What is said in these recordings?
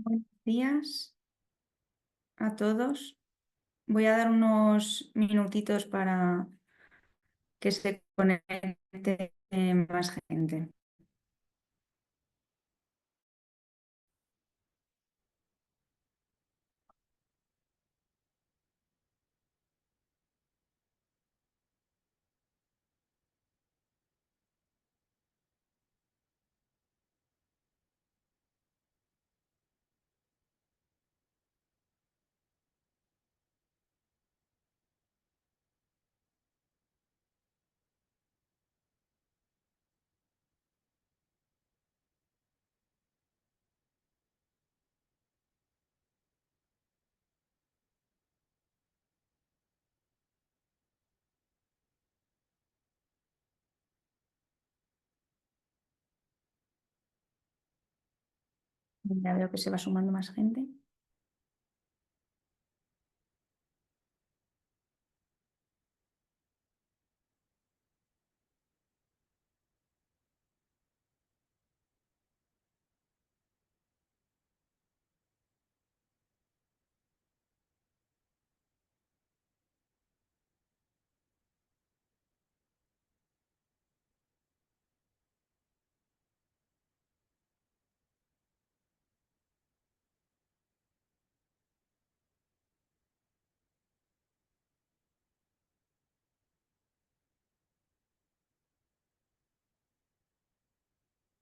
Buenos días a todos. Voy a dar unos minutitos para que se conecte más gente. Ya veo que se va sumando más gente.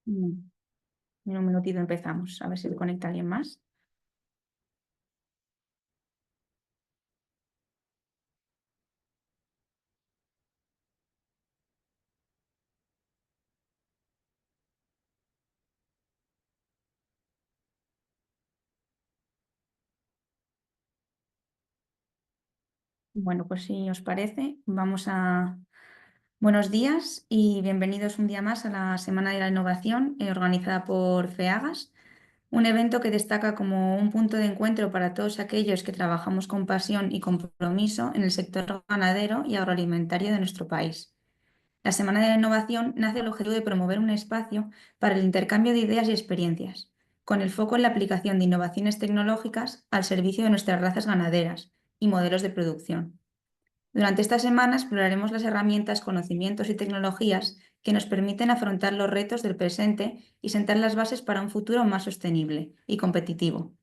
Mm, En un minutito empezamos. A ver si se conecta alguien más. Bueno, pues si os parece, vamos a... Buenos días y bienvenidos un día más a la Semana de la Innovación organizada por FEAGAS. Un evento que destaca como un punto de encuentro para todos aquellos que trabajamos con pasión y compromiso en el sector ganadero y agroalimentario de nuestro país. La Semana de la Innovación nace con el objetivo de promover un espacio para el intercambio de ideas y experiencias, con el foco en la aplicación de innovaciones tecnológicas al servicio de nuestras razas ganaderas y modelos de producción. Durante esta semana exploraremos las herramientas, conocimientos y tecnologías que nos permiten afrontar los retos del presente y sentar las bases para un futuro más sostenible y competitivo.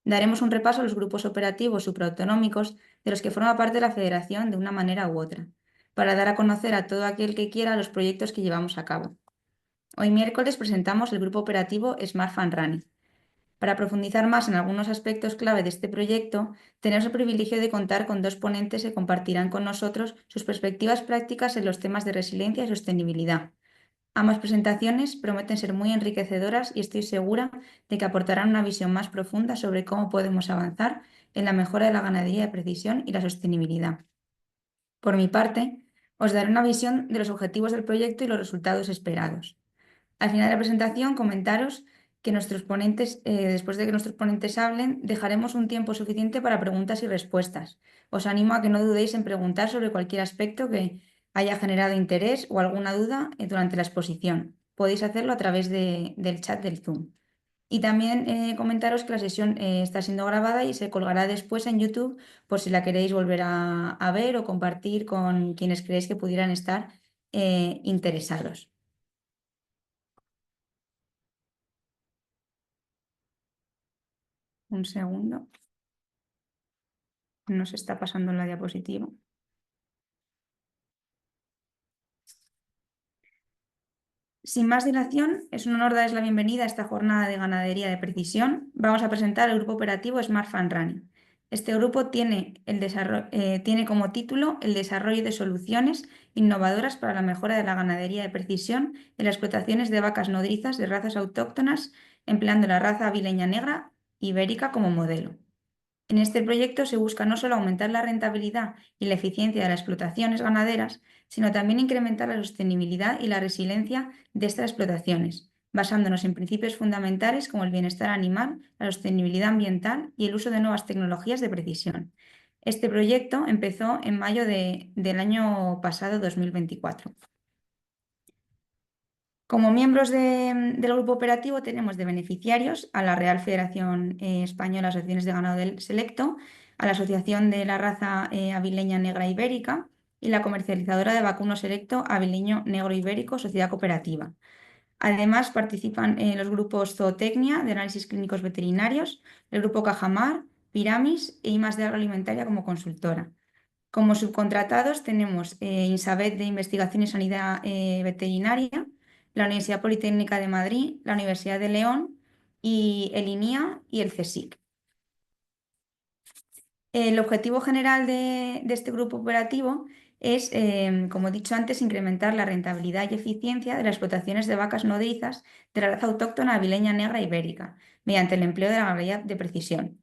Daremos un repaso a los grupos operativos supraautonómicos de los que forma parte la Federación de una manera u otra, para dar a conocer a todo aquel que quiera los proyectos que llevamos a cabo. Hoy miércoles presentamos el grupo operativo Smart Farm Running. Para profundizar más en algunos aspectos clave de este proyecto, tenemos el privilegio de contar con dos ponentes que compartirán con nosotros sus perspectivas prácticas en los temas de resiliencia y sostenibilidad. Ambas presentaciones prometen ser muy enriquecedoras y estoy segura de que aportarán una visión más profunda sobre cómo podemos avanzar en la mejora de la ganadería de precisión y la sostenibilidad. Por mi parte, os daré una visión de los objetivos del proyecto y los resultados esperados. Al final de la presentación, comentaros que nuestros ponentes, después de que nuestros ponentes hablen, dejaremos un tiempo suficiente para preguntas y respuestas. Os animo a que no dudéis en preguntar sobre cualquier aspecto que haya generado interés o alguna duda durante la exposición. Podéis hacerlo a través del chat del Zoom. Y también comentaros que la sesión está siendo grabada y se colgará después en YouTube por si la queréis volver a ver o compartir con quienes creéis que pudieran estar interesados. Un segundo. No se está pasando en la diapositiva. Sin más dilación, es un honor darles la bienvenida a esta jornada de ganadería de precisión. Vamos a presentar el grupo operativo Smart Farm Running. Este grupo tiene como título el desarrollo de soluciones innovadoras para la mejora de la ganadería de precisión en las explotaciones de vacas nodrizas de razas autóctonas, empleando la raza avileña negra ibérica como modelo. En este proyecto se busca no solo aumentar la rentabilidad y la eficiencia de las explotaciones ganaderas, sino también incrementar la sostenibilidad y la resiliencia de estas explotaciones, basándonos en principios fundamentales como el bienestar animal, la sostenibilidad ambiental y el uso de nuevas tecnologías de precisión. Este proyecto empezó en mayo del año pasado, 2024. Como miembros del grupo operativo tenemos de beneficiarios a la Real Federación Española de Asociaciones de Ganado del Selecto, a la Asociación de la Raza Avileña Negra Ibérica y la comercializadora de vacuno selecto Avileño Negro Ibérico Sociedad Cooperativa. Además participan los grupos Zootecnia de análisis clínicos veterinarios, el grupo Cajamar, Piramis e I+D Agroalimentaria como consultora. Como subcontratados tenemos INSABET de Investigación y Sanidad Veterinaria, la Universidad Politécnica de Madrid, la Universidad de León y el INIA y el CSIC. El objetivo general de este grupo operativo es, como he dicho antes, incrementar la rentabilidad y eficiencia de las explotaciones de vacas nodrizas de la raza autóctona avileña negra ibérica, mediante el empleo de la ganadería de precisión.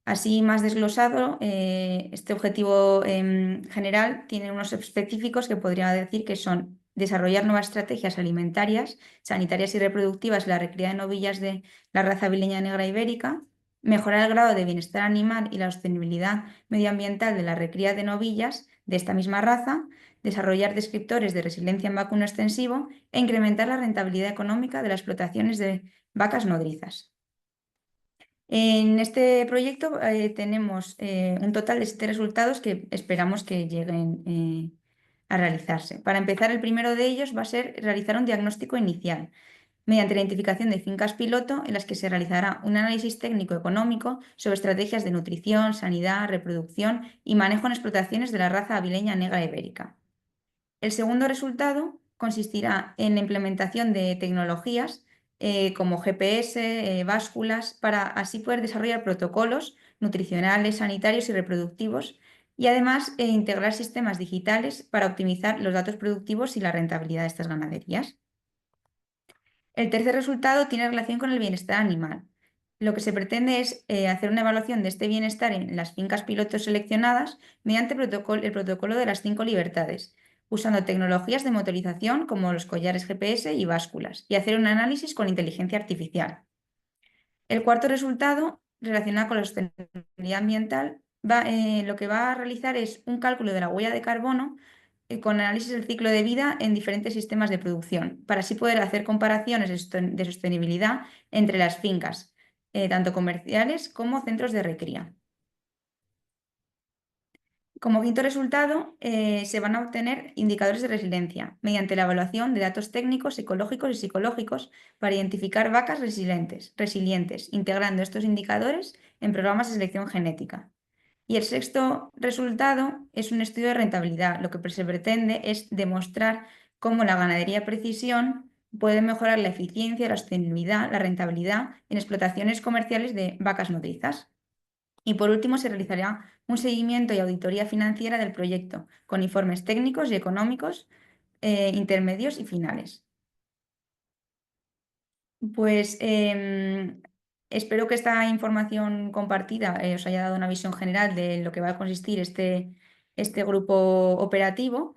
Así, más desglosado, este objetivo general tiene unos específicos que podría decir que son desarrollar nuevas estrategias alimentarias, sanitarias y reproductivas en la recría de novillas de la raza avileña negra ibérica, mejorar el grado de bienestar animal y la sostenibilidad medioambiental de la recría de novillas de esta misma raza, desarrollar descriptores de resiliencia en vacuno extensivo e incrementar la rentabilidad económica de las explotaciones de vacas nodrizas. En este proyecto tenemos un total de 7 resultados que esperamos que lleguen a realizarse. Para empezar, el primero de ellos va a ser realizar un diagnóstico inicial mediante la identificación de fincas piloto en las que se realizará un análisis técnico-económico sobre estrategias de nutrición, sanidad, reproducción y manejo en explotaciones de la raza avileña negra ibérica. El segundo resultado consistirá en la implementación de tecnologías como GPS, básculas, para así poder desarrollar protocolos nutricionales, sanitarios y reproductivos y además integrar sistemas digitales para optimizar los datos productivos y la rentabilidad de estas ganaderías. El tercer resultado tiene relación con el bienestar animal. Lo que se pretende es hacer una evaluación de este bienestar en las fincas pilotos seleccionadas mediante el protocolo de las 5 libertades, usando tecnologías de motorización como los collares GPS y básculas, y hacer un análisis con inteligencia artificial. El cuarto resultado, relacionado con la sostenibilidad ambiental, lo que va a realizar es un cálculo de la huella de carbono con análisis del ciclo de vida en diferentes sistemas de producción, para así poder hacer comparaciones de sostenibilidad entre las fincas, tanto comerciales como centros de recría. Como quinto resultado, se van a obtener indicadores de resiliencia mediante la evaluación de datos técnicos, ecológicos y psicológicos para identificar vacas resilientes, integrando estos indicadores en programas de selección genética. Y el sexto resultado es un estudio de rentabilidad. Lo que se pretende es demostrar cómo la ganadería de precisión puede mejorar la eficiencia, la sostenibilidad, la rentabilidad en explotaciones comerciales de vacas nodrizas. Y por último, se realizará un seguimiento y auditoría financiera del proyecto, con informes técnicos y económicos, intermedios y finales. Pues espero que esta información compartida os haya dado una visión general de lo que va a consistir este grupo operativo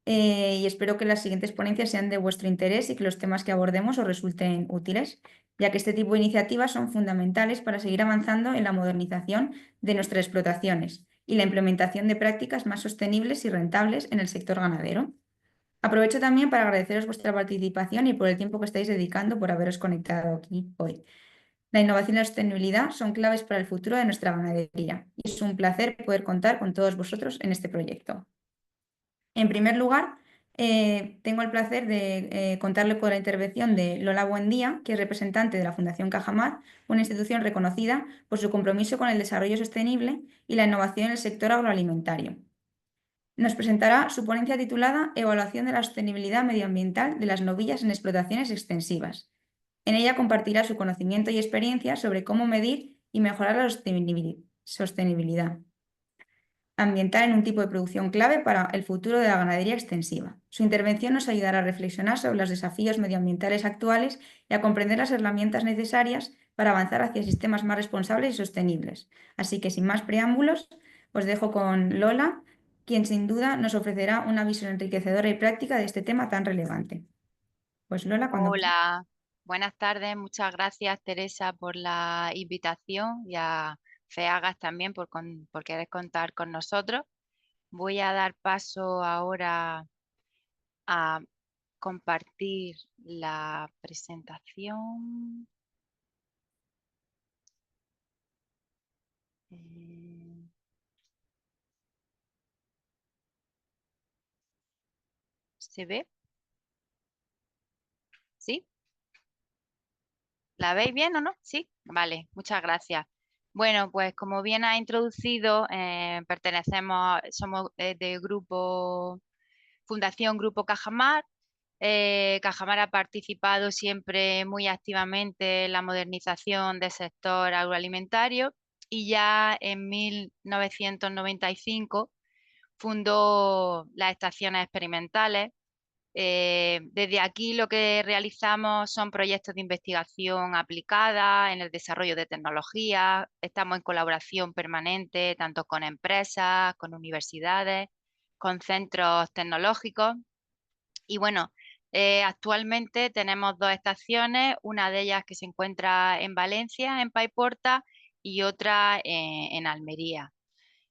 y espero que las siguientes ponencias sean de vuestro interés y que los temas que abordemos os resulten útiles, ya que este tipo de iniciativas son fundamentales para seguir avanzando en la modernización de nuestras explotaciones y la implementación de prácticas más sostenibles y rentables en el sector ganadero. Aprovecho también para agradeceros vuestra participación y por el tiempo que estáis dedicando por haberos conectado aquí hoy. La innovación y la sostenibilidad son claves para el futuro de nuestra ganadería y es un placer poder contar con todos vosotros en este proyecto. En primer lugar, tengo el placer de contarle con la intervención de Lola Buendía, que es representante de la Fundación Cajamar, una institución reconocida por su compromiso con el desarrollo sostenible y la innovación en el sector agroalimentario. Nos presentará su ponencia titulada Evaluación de la sostenibilidad medioambiental de las novillas en explotaciones extensivas. En ella compartirá su conocimiento y experiencia sobre cómo medir y mejorar la sostenibilidad ambiental en un tipo de producción clave para el futuro de la ganadería extensiva. Su intervención nos ayudará a reflexionar sobre los desafíos medioambientales actuales y a comprender las herramientas necesarias para avanzar hacia sistemas más responsables y sostenibles. Así que, sin más preámbulos, os dejo con Lola, quien sin duda nos ofrecerá una visión enriquecedora y práctica de este tema tan relevante. Pues Lola, cuando quieras. Hola, buenas tardes. Muchas gracias, Teresa, por la invitación y a FEAGAS también por querer contar con nosotros. Voy a dar paso ahora a compartir la presentación. ¿Se ve? ¿Sí? ¿La veis bien o no? Sí, vale, muchas gracias. Bueno, pues como bien ha introducido, somos de grupo, Fundación Grupo Cajamar. Cajamar ha participado siempre muy activamente en la modernización del sector agroalimentario y ya en 1995 fundó las estaciones experimentales. Desde aquí lo que realizamos son proyectos de investigación aplicada en el desarrollo de tecnología. Estamos en colaboración permanente tanto con empresas, con universidades, con centros tecnológicos. Y bueno, actualmente tenemos dos estaciones, una de ellas que se encuentra en Valencia, en Paiporta, y otra en Almería.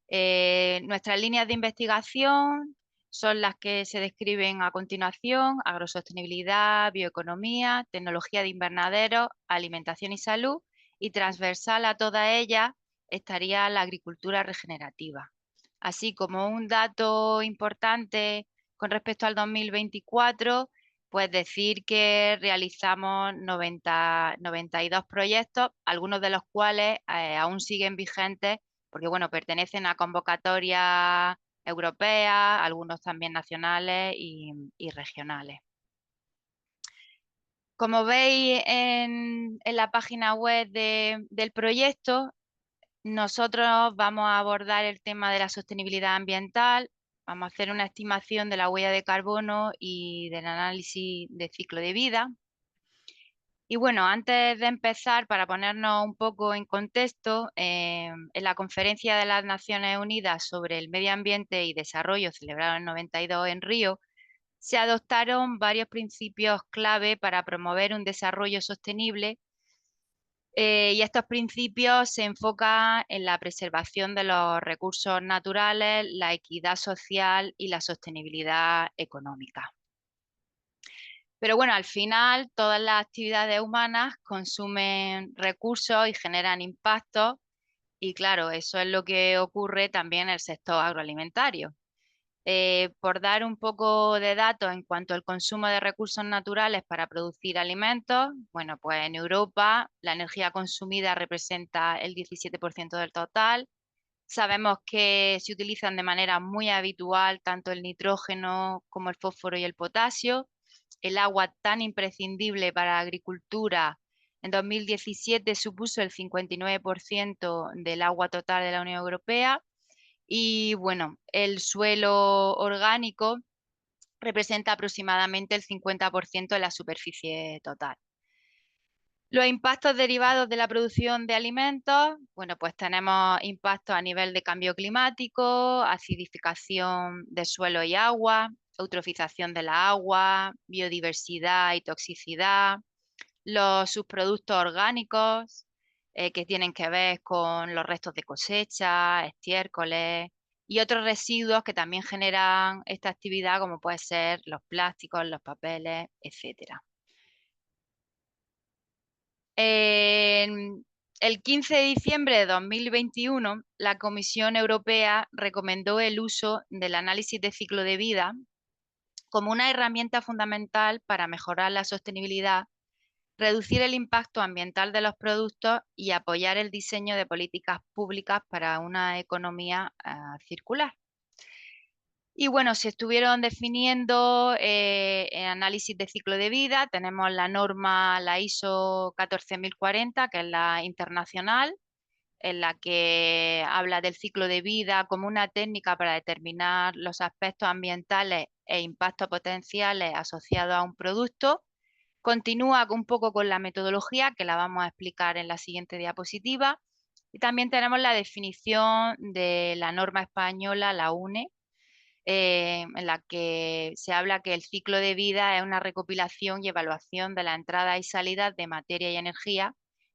Nuestras líneas de investigación son las que se describen a continuación: agrosostenibilidad, bioeconomía, tecnología de invernadero, alimentación y salud, y transversal a todas ellas estaría la agricultura regenerativa. Así como un dato importante con respecto al 2024, pues decir que realizamos 92 proyectos, algunos de los cuales aún siguen vigentes porque bueno, pertenecen a convocatorias europeas, algunos también nacionales y regionales. Como veis en la página web del proyecto, nosotros vamos a abordar el tema de la sostenibilidad ambiental, vamos a hacer una estimación de la huella de carbono y del análisis de ciclo de vida. Y bueno, antes de empezar, para ponernos un poco en contexto, en la Conferencia de las Naciones Unidas sobre el Medio Ambiente y Desarrollo, celebrada en 92 en Río, se adoptaron varios principios clave para promover un desarrollo sostenible, y estos principios se enfocan en la preservación de los recursos naturales, la equidad social y la sostenibilidad económica. Pero bueno, al final todas las actividades humanas consumen recursos y generan impactos y claro, eso es lo que ocurre también en el sector agroalimentario. Por dar un poco de datos en cuanto al consumo de recursos naturales para producir alimentos, bueno, pues en Europa la energía consumida representa el 17% del total. Sabemos que se utilizan de manera muy habitual tanto el nitrógeno como el fósforo y el potasio. El agua tan imprescindible para la agricultura en 2017 supuso el 59% del agua total de la Unión Europea y bueno, el suelo orgánico representa aproximadamente el 50% de la superficie total. Los impactos derivados de la producción de alimentos, bueno, pues tenemos impactos a nivel de cambio climático, acidificación de suelo y agua, eutrofización de la agua, biodiversidad y toxicidad, los subproductos orgánicos que tienen que ver con los restos de cosecha, estiércoles y otros residuos que también generan esta actividad, como puede ser los plásticos, los papeles, etcétera. El 15 de diciembre de 2021, la Comisión Europea recomendó el uso del análisis de ciclo de vida como una herramienta fundamental para mejorar la sostenibilidad, reducir el impacto ambiental de los productos y apoyar el diseño de políticas públicas para una economía circular. Y bueno, se estuvieron definiendo en análisis de ciclo de vida. Tenemos la norma, la ISO 14040, que es la internacional, en la que habla del ciclo de vida como una técnica para determinar los aspectos ambientales e impactos potenciales asociados a un producto. Continúa un poco con la metodología, que la vamos a explicar en la siguiente diapositiva. Y también tenemos la definición de la norma española, la UNE, en la que se habla que el ciclo de vida es una recopilación y evaluación de la entrada y salida de materia y energía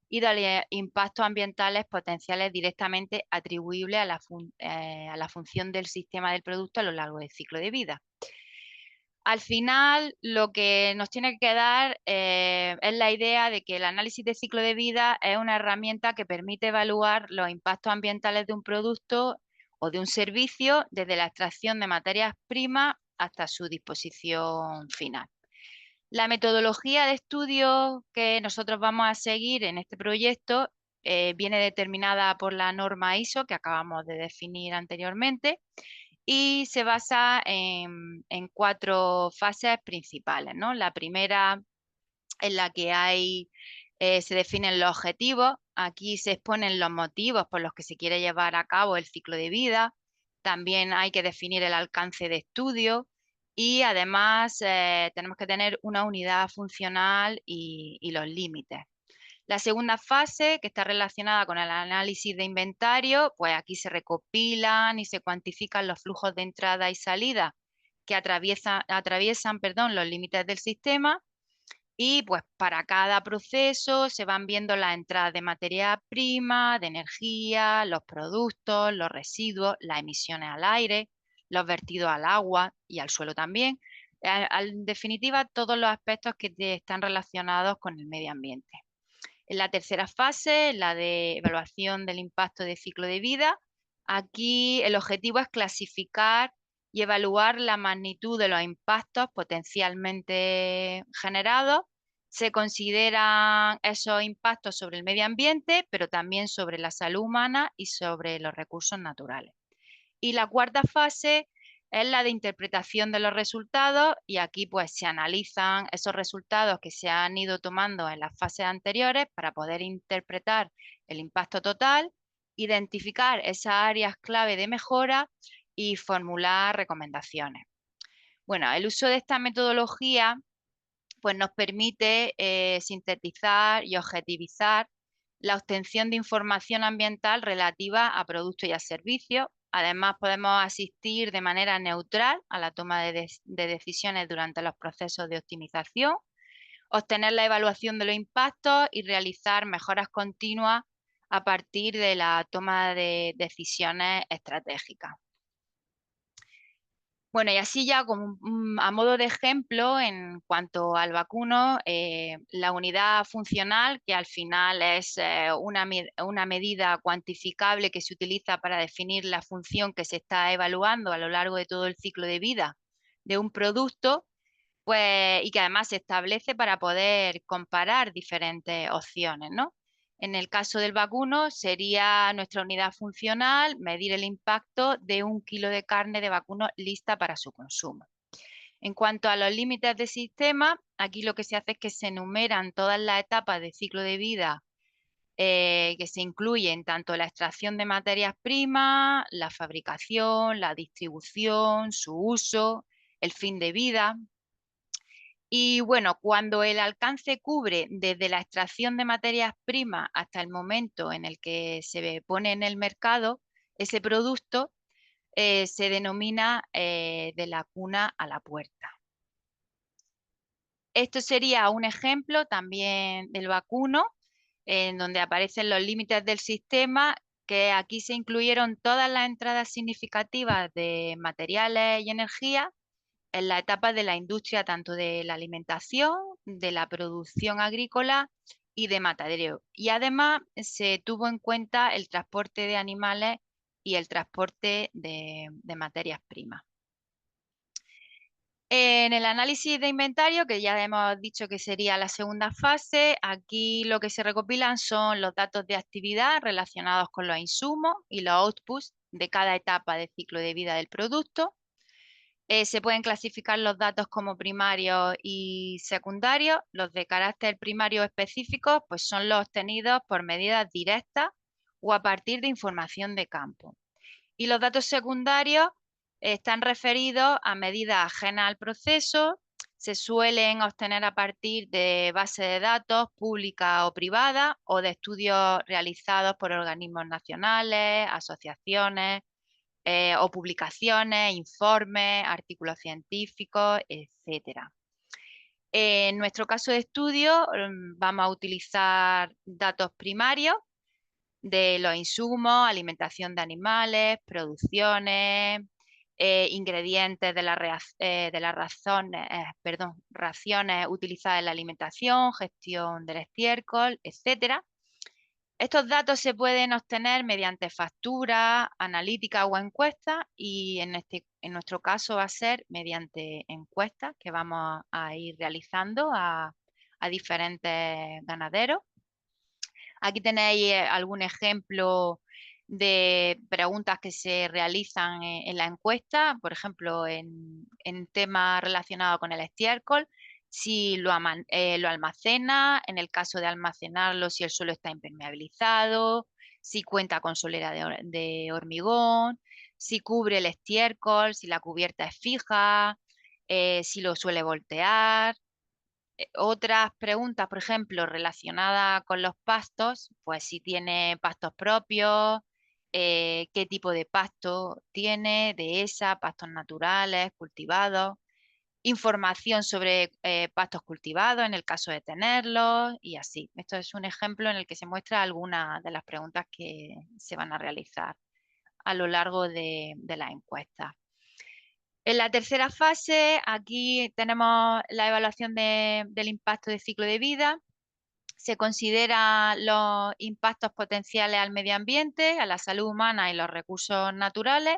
y de los impactos ambientales potenciales directamente atribuibles a la función del sistema del producto a lo largo del ciclo de vida. al final lo que nos tiene que quedar es la idea de que el análisis de ciclo de vida es una herramienta que permite evaluar los impactos ambientales de un producto o de un servicio desde la extracción de materias primas hasta su disposición final. La metodología de estudio que nosotros vamos a seguir en este proyecto viene determinada por la norma ISO que acabamos de definir anteriormente y se basa en 4 fases principales, ¿no? La primera en la que se definen los objetivos, aquí se exponen los motivos por los que se quiere llevar a cabo el ciclo de vida, también hay que definir el alcance de estudio y además tenemos que tener una unidad funcional y los límites. La segunda fase, que está relacionada con el análisis de inventario, pues aquí se recopilan y se cuantifican los flujos de entrada y salida que atraviesan, los límites del sistema y pues para cada proceso se van viendo las entradas de materia prima, de energía, los productos, los residuos, las emisiones al aire, los vertidos al agua y al suelo también. En definitiva, todos los aspectos que están relacionados con el medio ambiente. En la tercera fase, la de evaluación del impacto de ciclo de vida, aquí el objetivo es clasificar y evaluar la magnitud de los impactos potencialmente generados. Se consideran esos impactos sobre el medio ambiente, pero también sobre la salud humana y sobre los recursos naturales. Y la cuarta fase es la de interpretación de los resultados y aquí pues se analizan esos resultados que se han ido tomando en las fases anteriores para poder interpretar el impacto total, identificar esas áreas clave de mejora y formular recomendaciones. Bueno, el uso de esta metodología pues nos permite sintetizar y objetivizar la obtención de información ambiental relativa a productos y a servicios. Además, podemos asistir de manera neutral a la toma de decisiones durante los procesos de optimización, obtener la evaluación de los impactos y realizar mejoras continuas a partir de la toma de decisiones estratégicas. Bueno, y así ya como a modo de ejemplo, en cuanto al vacuno, la unidad funcional, que al final es una medida cuantificable que se utiliza para definir la función que se está evaluando a lo largo de todo el ciclo de vida de un producto, pues, y que además se establece para poder comparar diferentes opciones, ¿no? En el caso del vacuno sería nuestra unidad funcional medir el impacto de 1 kilo de carne de vacuno lista para su consumo. En cuanto a los límites de sistema, aquí lo que se hace es que se enumeran todas las etapas de ciclo de vida que se incluyen tanto la extracción de materias primas, la fabricación, la distribución, su uso, el fin de vida. Y bueno, cuando el alcance cubre desde la extracción de materias primas hasta el momento en el que se pone en el mercado, ese producto se denomina de la cuna a la puerta. Esto sería un ejemplo también del vacuno, en donde aparecen los límites del sistema, que aquí se incluyeron todas las entradas significativas de materiales y energía en la etapa de la industria, tanto de la alimentación, de la producción agrícola y de matadero. Y además se tuvo en cuenta el transporte de animales y el transporte de materias primas. En el análisis de inventario, que ya hemos dicho que sería la segunda fase, aquí lo que se recopilan son los datos de actividad relacionados con los insumos y los outputs de cada etapa del ciclo de vida del producto. Se pueden clasificar los datos como primarios y secundarios. Los de carácter primario específicos pues son los obtenidos por medidas directas o a partir de información de campo. Y los datos secundarios están referidos a medidas ajenas al proceso, se suelen obtener a partir de bases de datos públicas o privadas o de estudios realizados por organismos nacionales, asociaciones o publicaciones, informes, artículos científicos, etcétera. En nuestro caso de estudio vamos a utilizar datos primarios de los insumos, alimentación de animales, producciones, ingredientes de las raciones utilizadas en la alimentación, gestión del estiércol, etcétera. Estos datos se pueden obtener mediante factura, analítica o encuestas y en nuestro caso va a ser mediante encuestas que vamos a ir realizando a diferentes ganaderos. Aquí tenéis algún ejemplo de preguntas que se realizan en la encuesta, por ejemplo, en temas relacionados con el estiércol, si lo almacena, en el caso de almacenarlo, si el suelo está impermeabilizado, si cuenta con solera de hormigón, si cubre el estiércol, si la cubierta es fija, si lo suele voltear. Otras preguntas, por ejemplo, relacionadas con los pastos, pues si tiene pastos propios, qué tipo de pasto tiene, dehesa, pastos naturales, cultivados, información sobre pastos cultivados en el caso de tenerlos y así. Esto es un ejemplo en el que se muestra algunas de las preguntas que se van a realizar a lo largo de la encuesta. En la tercera fase, aquí tenemos la evaluación del impacto de ciclo de vida. Se consideran los impactos potenciales al medio ambiente, a la salud humana y los recursos naturales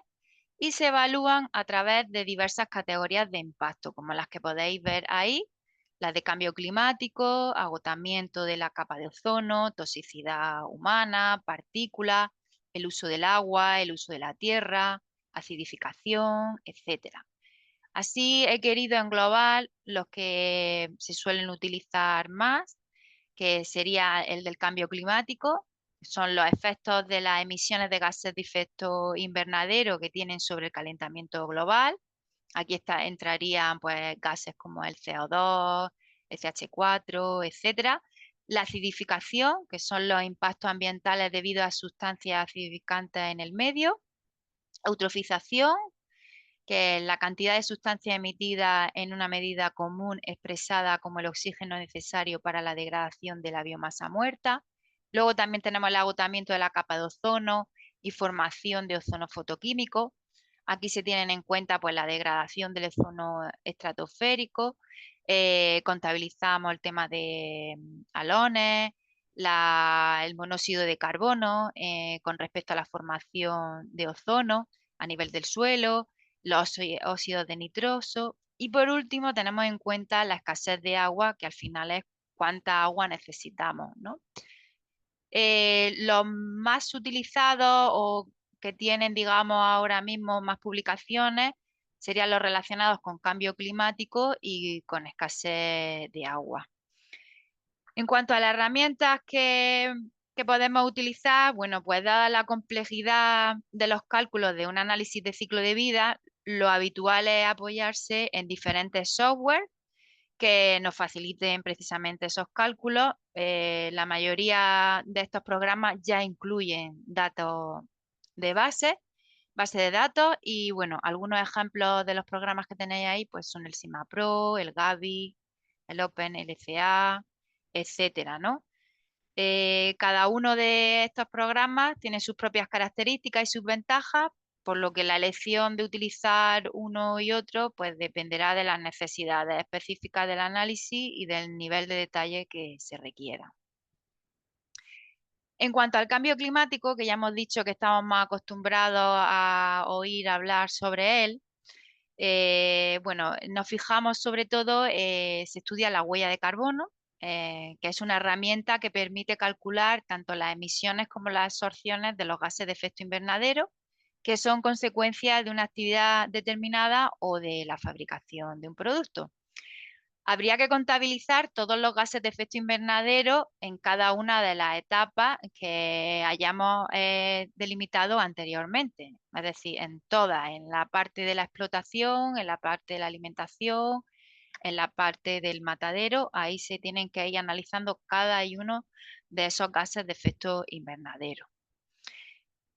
y se evalúan a través de diversas categorías de impacto, como las que podéis ver ahí, las de cambio climático, agotamiento de la capa de ozono, toxicidad humana, partículas, el uso del agua, el uso de la tierra, acidificación, etcétera. Así he querido englobar los que se suelen utilizar más, que sería el del cambio climático, son los efectos de las emisiones de gases de efecto invernadero que tienen sobre el calentamiento global. Aquí entrarían pues, gases como el CO2, el CH4, etcétera. La acidificación, que son los impactos ambientales debido a sustancias acidificantes en el medio. Eutrofización, que es la cantidad de sustancia emitida en una medida común expresada como el oxígeno necesario para la degradación de la biomasa muerta. Luego también tenemos el agotamiento de la capa de ozono y formación de ozono fotoquímico. Aquí se tienen en cuenta pues, la degradación del ozono estratosférico. Contabilizamos el tema de halones, el monóxido de carbono con respecto a la formación de ozono a nivel del suelo, los óxidos de nitroso y por último tenemos en cuenta la escasez de agua, que al final es cuánta agua necesitamos, ¿no? Los más utilizados o que tienen, digamos, ahora mismo más publicaciones serían los relacionados con cambio climático y con escasez de agua. En cuanto a las herramientas que podemos utilizar, bueno, pues dada la complejidad de los cálculos de un análisis de ciclo de vida, lo habitual es apoyarse en diferentes software que nos faciliten precisamente esos cálculos. La mayoría de estos programas ya incluyen datos de base de datos y bueno, algunos ejemplos de los programas que tenéis ahí pues son el SIMAPRO, el Gavi, el OpenLCA, etcétera, ¿no? Cada uno de estos programas tiene sus propias características y sus ventajas, por lo que la elección de utilizar uno y otro pues dependerá de las necesidades específicas del análisis y del nivel de detalle que se requiera. En cuanto al cambio climático, que ya hemos dicho que estamos más acostumbrados a oír hablar sobre él, bueno, nos fijamos sobre todo, se estudia la huella de carbono, que es una herramienta que permite calcular tanto las emisiones como las absorciones de los gases de efecto invernadero, que son consecuencias de una actividad determinada o de la fabricación de un producto. Habría que contabilizar todos los gases de efecto invernadero en cada una de las etapas que hayamos delimitado anteriormente, es decir, en todas, en la parte de la explotación, en la parte de la alimentación, en la parte del matadero, ahí se tienen que ir analizando cada uno de esos gases de efecto invernadero.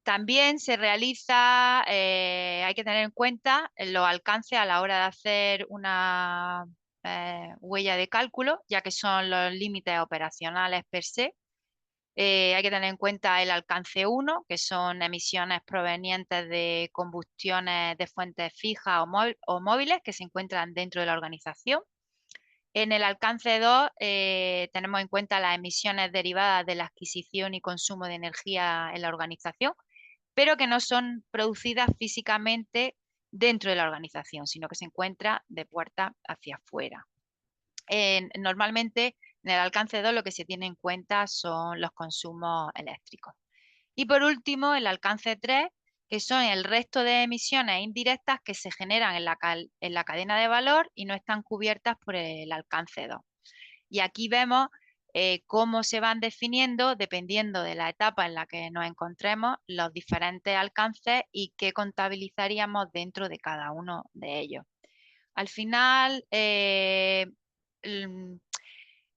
También se realiza, hay que tener en cuenta los alcances a la hora de hacer una huella de cálculo, ya que son los límites operacionales per se. Hay que tener en cuenta el alcance 1, que son emisiones provenientes de combustiones de fuentes fijas o móviles que se encuentran dentro de la organización. En el alcance 2 tenemos en cuenta las emisiones derivadas de la adquisición y consumo de energía en la organización, pero que no son producidas físicamente dentro de la organización, sino que se encuentra de puerta hacia afuera. Normalmente en el alcance 2 lo que se tiene en cuenta son los consumos eléctricos. Y por último, el alcance 3, que son el resto de emisiones indirectas que se generan en la cadena de valor y no están cubiertas por el alcance 2. Y aquí vemos cómo se van definiendo, dependiendo de la etapa en la que nos encontremos, los diferentes alcances y qué contabilizaríamos dentro de cada uno de ellos. Al final,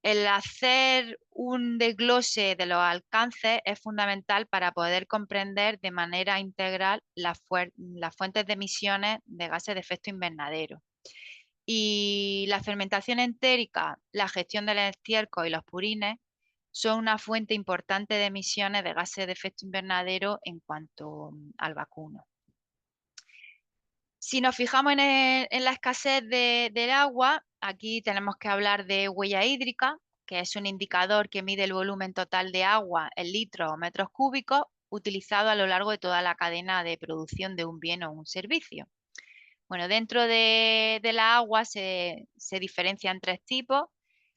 el hacer un desglose de los alcances es fundamental para poder comprender de manera integral las fuentes de emisiones de gases de efecto invernadero. Y la fermentación entérica, la gestión del estiércol y los purines son una fuente importante de emisiones de gases de efecto invernadero en cuanto al vacuno. Si nos fijamos en la escasez del agua, aquí tenemos que hablar de huella hídrica, que es un indicador que mide el volumen total de agua en litros o metros cúbicos utilizado a lo largo de toda la cadena de producción de un bien o un servicio. Bueno, dentro de la agua se diferencian tres tipos.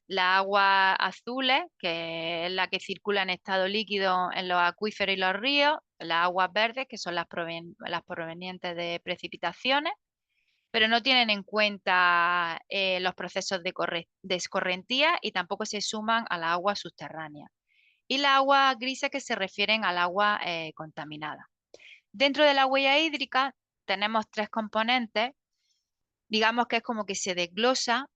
La agua azules, que es la que circula en estado líquido en los acuíferos y los ríos. Las aguas verdes, que son las provenientes de precipitaciones, pero no tienen en cuenta los procesos de escorrentía y tampoco se suman a la agua subterránea. Y las aguas grises, que se refieren al agua contaminada. Dentro de la huella hídrica tenemos tres componentes. Digamos que es como que se desglosa.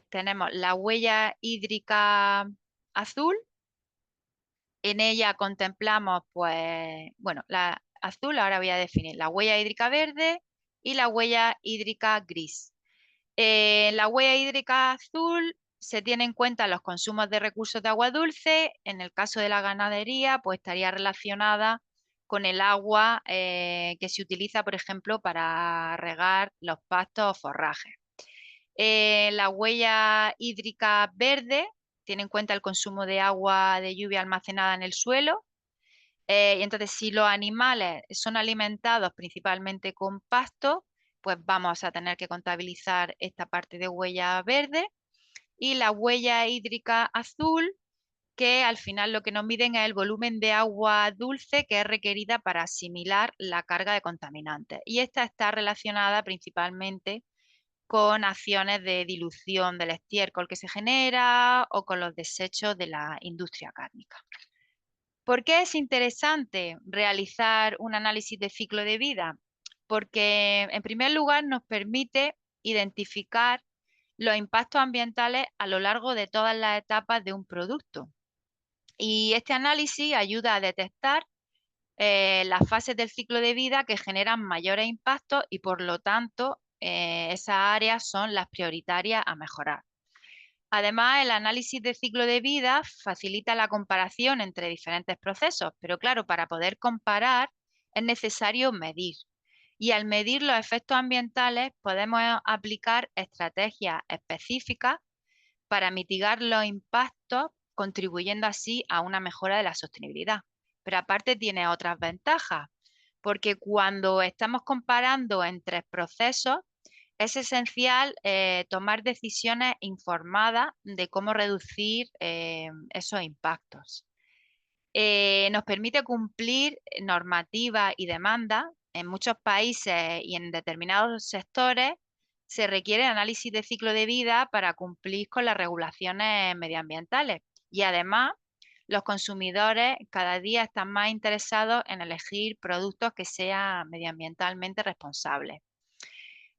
Tenemos la huella hídrica azul. En ella contemplamos, pues, bueno, la azul, ahora voy a definir la huella hídrica verde y la huella hídrica gris. En la huella hídrica azul se tienen en cuenta los consumos de recursos de agua dulce. En el caso de la ganadería, pues estaría relacionada con el agua que se utiliza, por ejemplo, para regar los pastos o forrajes. La huella hídrica verde tiene en cuenta el consumo de agua de lluvia almacenada en el suelo. Y entonces, si los animales son alimentados principalmente con pasto, pues vamos a tener que contabilizar esta parte de huella verde. Y la huella hídrica azul, que al final lo que nos miden es el volumen de agua dulce que es requerida para asimilar la carga de contaminantes. Y esta está relacionada principalmente con acciones de dilución del estiércol que se genera o con los desechos de la industria cárnica. ¿Por qué es interesante realizar un análisis de ciclo de vida? Porque, en primer lugar, nos permite identificar los impactos ambientales a lo largo de todas las etapas de un producto. Y este análisis ayuda a detectar las fases del ciclo de vida que generan mayores impactos y, por lo tanto, esas áreas son las prioritarias a mejorar. Además, el análisis de ciclo de vida facilita la comparación entre diferentes procesos, pero claro, para poder comparar es necesario medir. Y al medir los efectos ambientales podemos aplicar estrategias específicas para mitigar los impactos, contribuyendo así a una mejora de la sostenibilidad. Pero aparte tiene otras ventajas, porque cuando estamos comparando entre procesos, es esencial tomar decisiones informadas de cómo reducir esos impactos. Nos permite cumplir normativas y demandas. En muchos países y en determinados sectores se requiere análisis de ciclo de vida para cumplir con las regulaciones medioambientales. Y además, los consumidores cada día están más interesados en elegir productos que sean medioambientalmente responsables.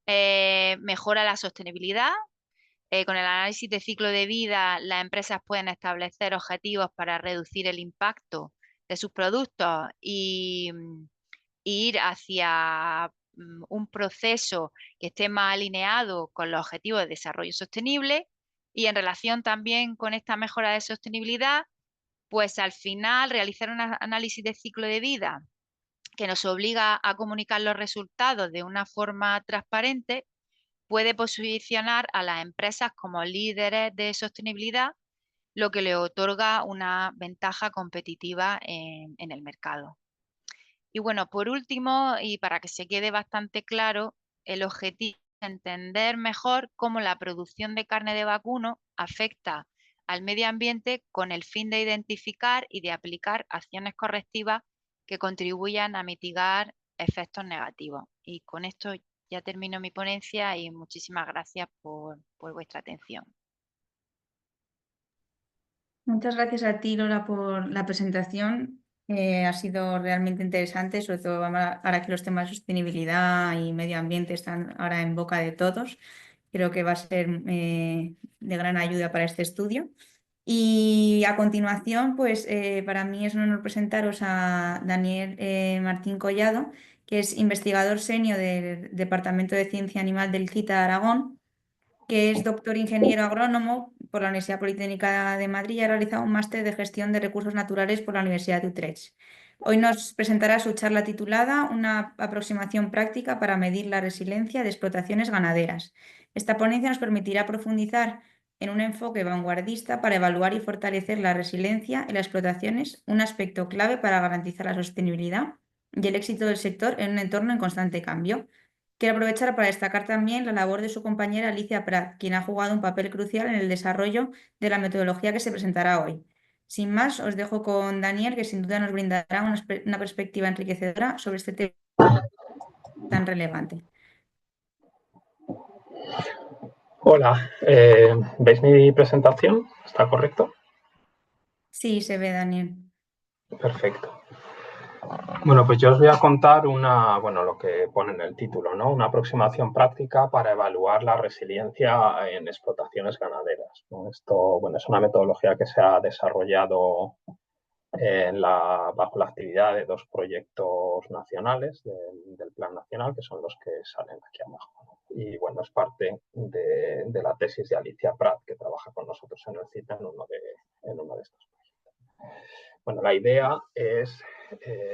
Mejora la sostenibilidad. Con el análisis de ciclo de vida, las empresas pueden establecer objetivos para reducir el impacto de sus productos y ir hacia un proceso que esté más alineado con los objetivos de desarrollo sostenible. Y en relación también con esta mejora de sostenibilidad, Pues al final realizar un análisis de ciclo de vida que nos obliga a comunicar los resultados de una forma transparente puede posicionar a las empresas como líderes de sostenibilidad, lo que le otorga una ventaja competitiva en el mercado. Y bueno, por último, y para que se quede bastante claro, el objetivo es entender mejor cómo la producción de carne de vacuno afecta al medio ambiente con el fin de identificar y de aplicar acciones correctivas que contribuyan a mitigar efectos negativos. Y con esto ya termino mi ponencia y muchísimas gracias por vuestra atención. Muchas gracias a ti, Lola, por la presentación. Ha sido realmente interesante, sobre todo ahora que los temas de sostenibilidad y medio ambiente están ahora en boca de todos. Creo que va a ser de gran ayuda para este estudio. Y a continuación, pues para mí es un honor presentaros a Daniel Martín Collado, que es investigador senior del Departamento de Ciencia Animal del CITA Aragón, que es doctor ingeniero agrónomo por la Universidad Politécnica de Madrid y ha realizado un máster de gestión de recursos naturales por la Universidad de Utrecht. Hoy nos presentará su charla titulada Una aproximación práctica para medir la resiliencia de explotaciones ganaderas. Esta ponencia nos permitirá profundizar en un enfoque vanguardista para evaluar y fortalecer la resiliencia en las explotaciones, un aspecto clave para garantizar la sostenibilidad y el éxito del sector en un entorno en constante cambio. Quiero aprovechar para destacar también la labor de su compañera Alicia Prat, quien ha jugado un papel crucial en el desarrollo de la metodología que se presentará hoy. Sin más, os dejo con Daniel, que sin duda nos brindará una perspectiva enriquecedora sobre este tema tan relevante. Hola, ¿veis mi presentación? ¿Está correcto? Sí, se ve, Daniel. Perfecto. Bueno, pues yo os voy a contar lo que pone en el título, ¿no? Una aproximación práctica para evaluar la resiliencia en explotaciones ganaderas, ¿no? Esto, bueno, es una metodología que se ha desarrollado bajo la actividad de dos proyectos nacionales del Plan Nacional, que son los que salen aquí abajo, ¿no? Y bueno, es parte de la tesis de Alicia Prat, que trabaja con nosotros en el CITA en uno de estos proyectos. Bueno, la idea es,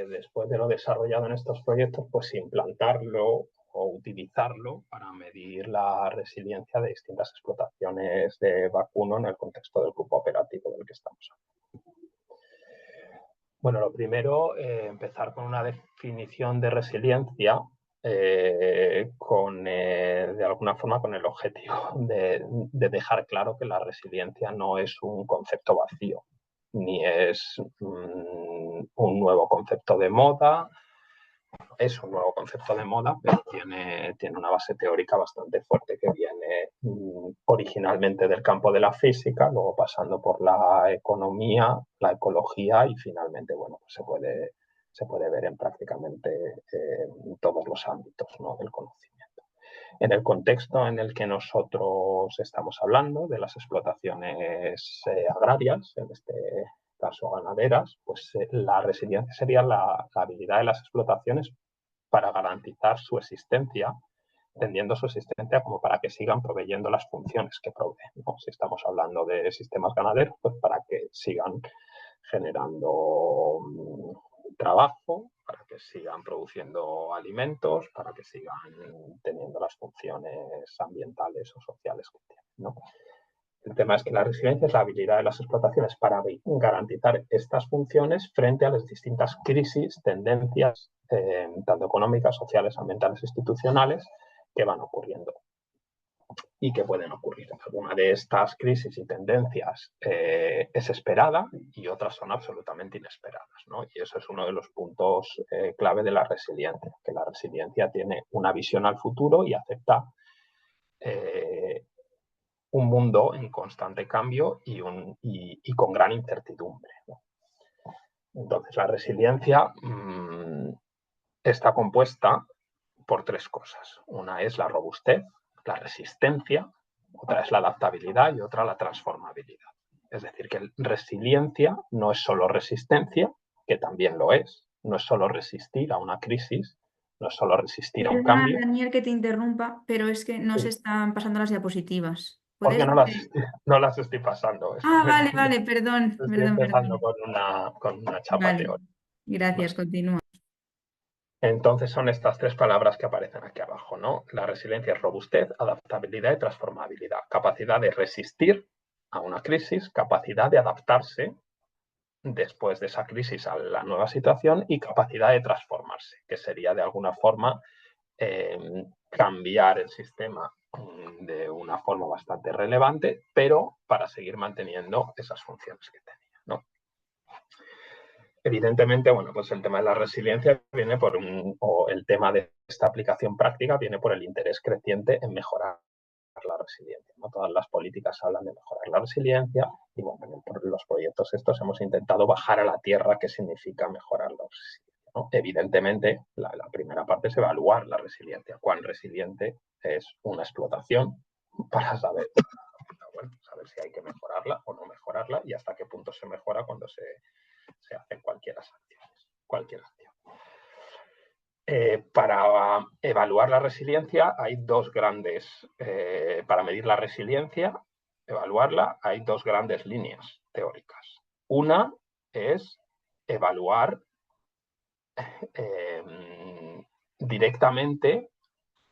después de lo desarrollado en estos proyectos, pues implantarlo o utilizarlo para medir la resiliencia de distintas explotaciones de vacuno en el contexto del grupo operativo del que estamos hablando. Bueno, lo primero, empezar con una definición de resiliencia de alguna forma con el objetivo de dejar claro que la resiliencia no es un concepto vacío, ni es un nuevo concepto de moda. Es un nuevo concepto de moda, pero tiene una base teórica bastante fuerte que viene originalmente del campo de la física, luego pasando por la economía, la ecología y finalmente, bueno, pues se puede ver en prácticamente todos los ámbitos, ¿no?, del conocimiento. En el contexto en el que nosotros estamos hablando, de las explotaciones agrarias, en este caso ganaderas, pues la resiliencia sería la habilidad de las explotaciones para garantizar su existencia, entendiendo su existencia como para que sigan proveyendo las funciones que proveen, ¿no? Si estamos hablando de sistemas ganaderos, pues para que sigan generando trabajo, para que sigan produciendo alimentos, para que sigan teniendo las funciones ambientales o sociales que tienen, ¿no? El tema es que la resiliencia es la habilidad de las explotaciones para garantizar estas funciones frente a las distintas crisis, tendencias, tanto económicas, sociales, ambientales, institucionales, que van ocurriendo y que pueden ocurrir. Alguna de estas crisis y tendencias es esperada y otras son absolutamente inesperadas, ¿no? Y eso es uno de los puntos clave de la resiliencia, que la resiliencia tiene una visión al futuro y acepta un mundo en constante cambio y con gran incertidumbre, ¿no? Entonces, la resiliencia está compuesta por tres cosas. Una es la robustez, la resistencia, otra es la adaptabilidad y otra la transformabilidad. Es decir, que resiliencia no es solo resistencia, que también lo es, no es solo resistir a una crisis, no es solo resistir a un Perdona, cambio. Daniel, que te interrumpa, pero es que no se están pasando las diapositivas. Porque ¿Puedes repetir? no las estoy pasando. Ah, vale, vale, perdón, Estoy perdón, empezando perdón. con una chapa Vale, teórica. gracias, Vale. continúa. Entonces son estas tres palabras que aparecen aquí abajo, ¿no? La resiliencia es robustez, adaptabilidad y transformabilidad. Capacidad de resistir a una crisis, capacidad de adaptarse después de esa crisis a la nueva situación y capacidad de transformarse, que sería de alguna forma cambiar el sistema de una forma bastante relevante, pero para seguir manteniendo esas funciones que tenía, ¿no? Evidentemente, bueno, pues el tema de la resiliencia viene o el tema de esta aplicación práctica viene por el interés creciente en mejorar la resiliencia, ¿no? Todas las políticas hablan de mejorar la resiliencia y, bueno, por los proyectos estos hemos intentado bajar a la tierra qué significa mejorar la resiliencia, ¿no? Evidentemente, la primera parte es evaluar la resiliencia, cuán resiliente es una explotación para saber, bueno, saber si hay que mejorarla o no mejorarla y hasta qué punto se mejora cuando se hacen cualquier acción. Para evaluar la resiliencia hay dos grandes, para medir la resiliencia, evaluarla, hay dos grandes líneas teóricas. Una es evaluar directamente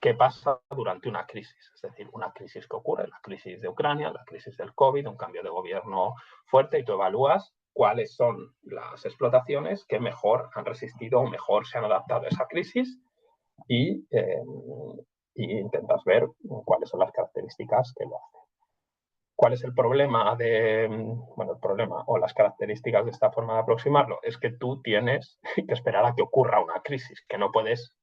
qué pasa durante una crisis, es decir, una crisis que ocurre, la crisis de Ucrania, la crisis del COVID, un cambio de gobierno fuerte, y tú evalúas cuáles son las explotaciones que mejor han resistido o mejor se han adaptado a esa crisis y intentas ver cuáles son las características que lo hacen. ¿Cuál es el problema el problema o las características de esta forma de aproximarlo? Es que tú tienes que esperar a que ocurra una crisis, que no puedes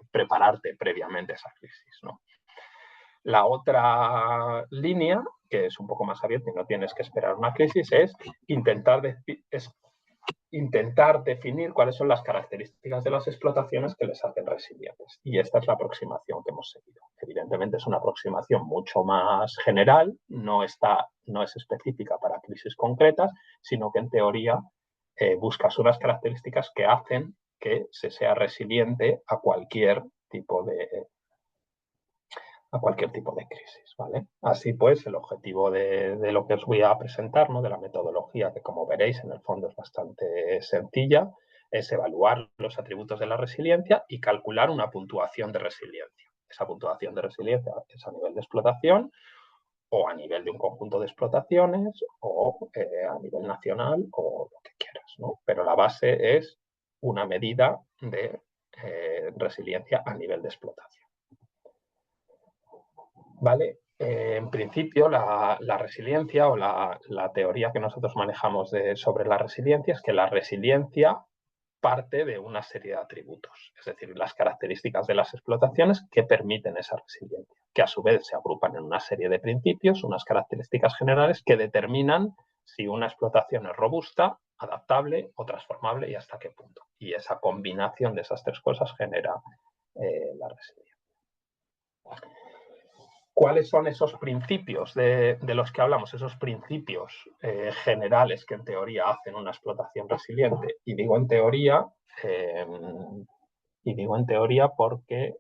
prepararte previamente a esa crisis, ¿no? La otra línea, que es un poco más abierta y no tienes que esperar una crisis, es intentar definir cuáles son las características de las explotaciones que les hacen resilientes. Y esta es la aproximación que hemos seguido. Evidentemente es una aproximación mucho más general, no es específica para crisis concretas, sino que en teoría buscas unas características que hacen que se sea resiliente a cualquier tipo de crisis, ¿vale? Así pues, el objetivo de lo que os voy a presentar, ¿no? De la metodología, que como veréis en el fondo es bastante sencilla, es evaluar los atributos de la resiliencia y calcular una puntuación de resiliencia. Esa puntuación de resiliencia es a nivel de explotación o a nivel de un conjunto de explotaciones o a nivel nacional o lo que quieras, ¿no? Pero la base es una medida de resiliencia a nivel de explotación. ¿Vale? En principio, la resiliencia o la teoría que nosotros manejamos sobre la resiliencia es que la resiliencia parte de una serie de atributos, es decir, las características de las explotaciones que permiten esa resiliencia, que a su vez se agrupan en una serie de principios, unas características generales que determinan si una explotación es robusta, adaptable o transformable y hasta qué punto. Y esa combinación de esas tres cosas genera la resiliencia. ¿Cuáles son esos principios de los que hablamos? Esos principios generales que en teoría hacen una explotación resiliente. Y digo en teoría porque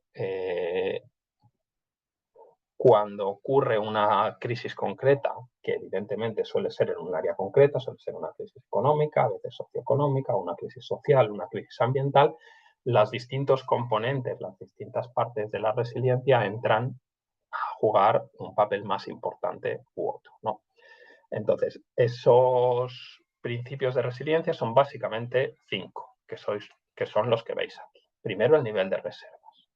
cuando ocurre una crisis concreta, que evidentemente suele ser en un área concreta, suele ser una crisis económica, a veces socioeconómica, una crisis social, una crisis ambiental, los distintos componentes, las distintas partes de la resiliencia entran a jugar un papel más importante u otro, ¿no? Entonces, esos principios de resiliencia son básicamente 5, que son los que veis aquí. Primero, el nivel de reservas.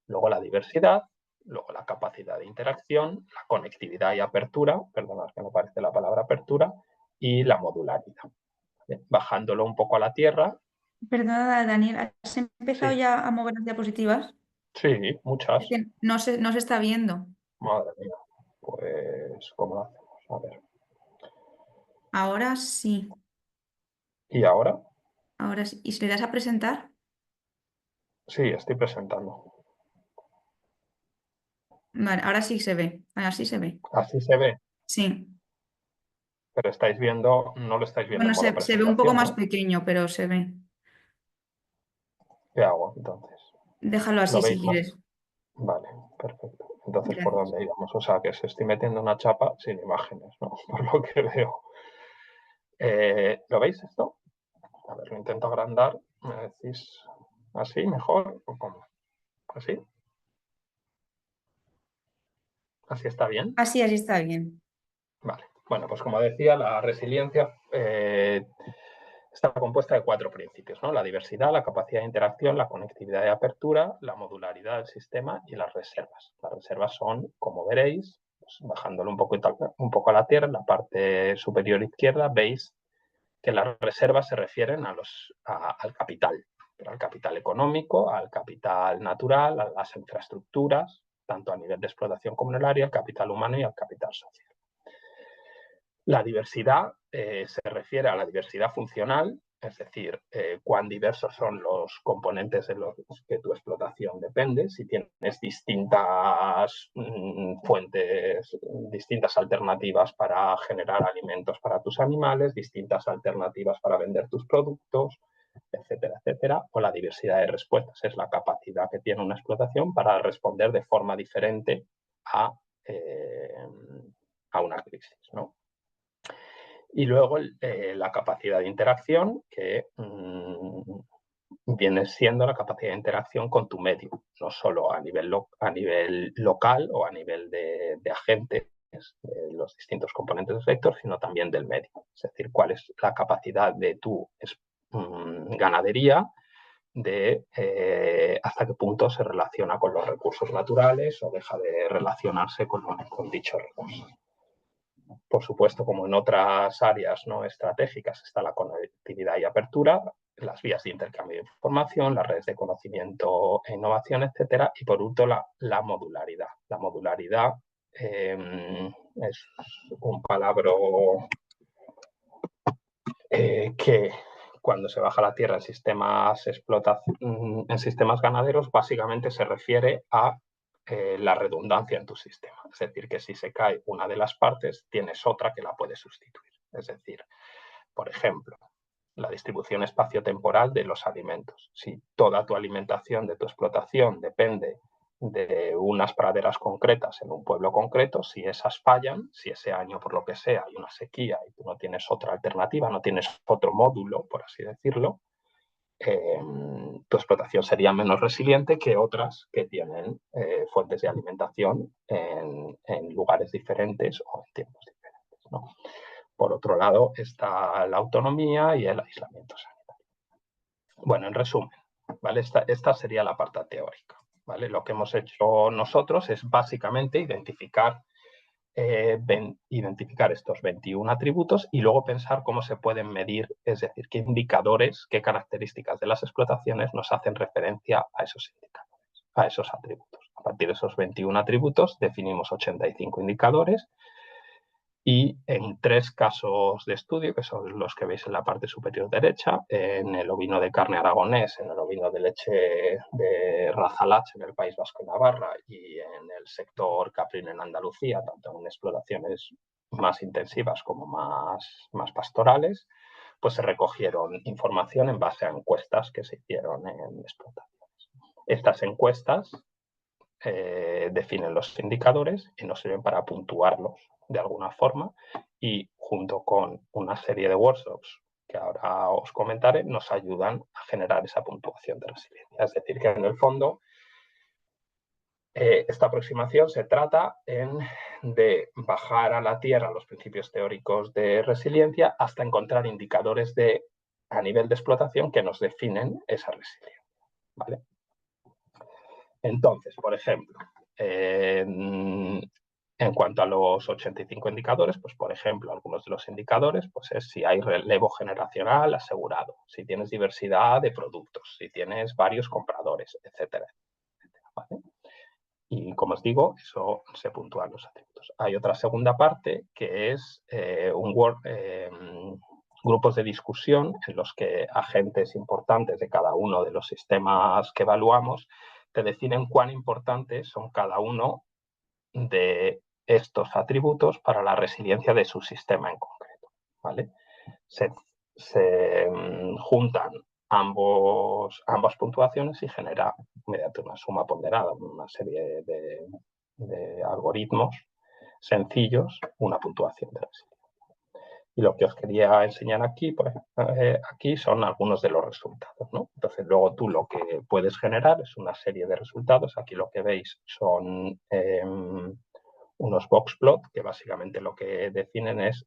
Luego, la diversidad. Luego, la capacidad de interacción, la conectividad y apertura, perdonad que no aparece la palabra apertura, y la modularidad. Bajándolo un poco a la tierra. Perdona, Daniel, ¿has empezado Sí. ya a mover las diapositivas? Sí, muchas. Es que no se está viendo. Madre mía. Pues, ¿cómo lo hacemos? A ver. Ahora sí. ¿Y ahora? Ahora sí. ¿Y si le das a presentar? Sí, estoy presentando. Vale, ahora sí se ve. Así se ve. Así se ve. Sí. Pero estáis viendo, no lo estáis viendo Bueno, en modo se ve un poco presentación, más ¿no? pequeño, pero se ve. ¿Qué hago entonces? Déjalo ¿Lo así si veis más? quieres. Vale, perfecto. Entonces, ¿por Gracias. dónde íbamos? O sea, que se estoy metiendo una chapa sin imágenes, ¿no? Por lo que veo. ¿Lo veis esto? A ver, lo intento agrandar. ¿Me decís así mejor o cómo? ¿Así? ¿Así está bien? Así está bien. Vale. Bueno, pues como decía, la resiliencia está compuesta de 4 principios, ¿no? La diversidad, la capacidad de interacción, la conectividad y apertura, la modularidad del sistema y las reservas. Las reservas son, como veréis, pues bajándolo un poco a la tierra, en la parte superior izquierda, veis que las reservas se refieren al capital, pero al capital económico, al capital natural, a las infraestructuras, tanto a nivel de explotación como en el área, al capital humano y al capital social. La diversidad se refiere a la diversidad funcional, es decir, cuán diversos son los componentes de los que tu explotación depende, si tienes distintas fuentes, distintas alternativas para generar alimentos para tus animales, distintas alternativas para vender tus productos, etcétera, etcétera, o la diversidad de respuestas, es la capacidad que tiene una explotación para responder de forma diferente a una crisis, ¿no? Y luego la capacidad de interacción, que viene siendo la capacidad de interacción con tu medio, no solo a nivel local o a nivel de agentes de los distintos componentes del sector, sino también del medio. Es decir, cuál es la capacidad de tu ganadería de hasta qué punto se relaciona con los recursos naturales o deja de relacionarse con dichos recursos. Por supuesto, como en otras áreas no estratégicas, está la conectividad y apertura, las vías de intercambio de información, las redes de conocimiento e innovación, etcétera. Y por último, la modularidad. La modularidad es un palabra que cuando se baja a la tierra en sistemas ganaderos, básicamente se refiere a la redundancia en tu sistema. Es decir, que si se cae una de las partes, tienes otra que la puede sustituir. Es decir, por ejemplo, la distribución espaciotemporal de los alimentos. Si toda tu alimentación de tu explotación depende de unas praderas concretas en un pueblo concreto, si esas fallan, si ese año por lo que sea hay una sequía y tú no tienes otra alternativa, no tienes otro módulo, por así decirlo, tu explotación sería menos resiliente que otras que tienen fuentes de alimentación en lugares diferentes o en tiempos diferentes, ¿no? Por otro lado está la autonomía y el aislamiento sanitario. Bueno, en resumen, ¿vale? Esta sería la parte teórica, ¿vale? Lo que hemos hecho nosotros es básicamente identificar estos 21 atributos y luego pensar cómo se pueden medir, es decir, qué indicadores, qué características de las explotaciones nos hacen referencia a esos indicadores, a esos atributos. A partir de esos 21 atributos definimos 85 indicadores y en 3 casos de estudio, que son los que veis en la parte superior derecha, en el ovino de carne aragonés, en el ovino de leche de raza Lach en el País Vasco y Navarra y en el sector caprino en Andalucía, tanto en explotaciones más intensivas como más pastorales, pues se recogieron información en base a encuestas que se hicieron en explotaciones. Estas encuestas definen los indicadores y nos sirven para puntuarlos de alguna forma y junto con una serie de workshops que ahora os comentaré, nos ayudan a generar esa puntuación de resiliencia. Es decir, que en el fondo esta aproximación se trata de bajar a la tierra los principios teóricos de resiliencia hasta encontrar indicadores a nivel de explotación que nos definen esa resiliencia, ¿vale? Entonces, por ejemplo, en cuanto a los 85 indicadores, pues por ejemplo, algunos de los indicadores pues es si hay relevo generacional asegurado, si tienes diversidad de productos, si tienes varios compradores, etcétera, etcétera, ¿vale? Y como os digo, eso se puntúa en los atributos. Hay otra segunda parte que es grupos de discusión en los que agentes importantes de cada uno de los sistemas que evaluamos te definen cuán importantes son cada uno de estos atributos para la resiliencia de su sistema en concreto, ¿vale? Se juntan ambas puntuaciones y genera, mediante una suma ponderada, una serie de algoritmos sencillos una puntuación de resiliencia. Y lo que os quería enseñar aquí, pues, aquí son algunos de los resultados, ¿no? Entonces, luego tú lo que puedes generar es una serie de resultados. Aquí lo que veis son unos boxplot que básicamente lo que definen es